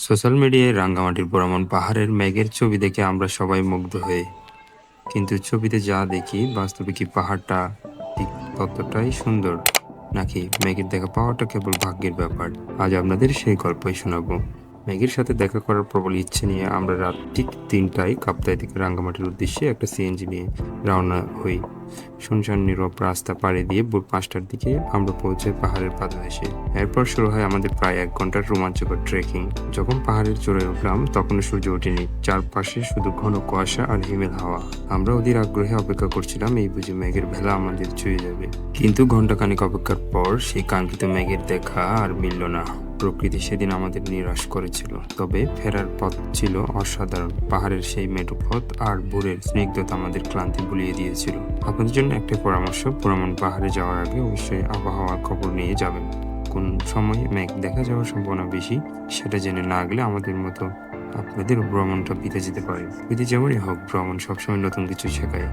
Social মিডিয়ায় রাঙ্গামাটির ভ্রমণ পাহাড়ের মেঘের ছবি দেখে আমরা সবাই মুগ্ধ হই। কিন্তু ছবিতে যা দেখি, বাস্তবে কি পাহাড়টা ঠিক ততটাই সুন্দর, নাকি মেঘের দেখা পাওয়াটা কেবল ভাগ্যের ব্যাপার? আজ আপনাদের সেই গল্পই শোনাবো। মেঘের সাথে দেখা করার প্রবল ইচ্ছে নিয়ে আমরা রাত ঠিক ৩টায় কাপ্তাই থেকে রাঙ্গামাটির উদ্দেশ্যে একটা সিএনজি নিয়ে রওনা হই। শুনশান নীরব রাস্তা পাড়ি দিয়ে ভোর ৫টার দিকে আমরা পৌঁছাই পাহাড়ের পাদদেশে। এরপর শুরু হয় আমাদের প্রায় ১ ঘন্টার রোমাঞ্চকর ট্রেকিং। যখন পাহাড়ের চূড়ায় উঠলাম, তখনও সূর্য ওঠেনি, চারপাশে শুধু ঘন কুয়াশা আর হিমেল হাওয়া। আমরা অধীর আগ্রহে অপেক্ষা করছিলাম, এই বুঝি মেঘের ভেলা আমাদের ছুঁয়ে যাবে। কিন্তু ঘন্টাখানেক অপেক্ষার পর সেই কাঙ্ক্ষিত মেঘের দেখা আর মিলল না। প্রকৃতি সেদিন আমাদের নিরাশ করেছিল, তবে ফেরার পথ ছিল অসাধারণ। পাহাড়ের সেই মেঠো পথ আর ভোরের স্নিগ্ধতা আমাদের ক্লান্তি ভুলিয়ে দিয়েছিল। আপনাদের জন্য একটা পরামর্শ: ভ্রমণ পাহাড়ে যাওয়ার আগে অবশ্যই আবহাওয়ার খবর নিয়ে যাবেন। কোন সময় মেঘ দেখা যাওয়ার সম্ভাবনা বেশি, সেটা জেনে না গেলে আমাদের মতো আপনাদের ভ্রমণটা বিতে যেতে পারে। বিতে যেমনই হোক, ভ্রমণ সবসময় নতুন কিছু শেখায়।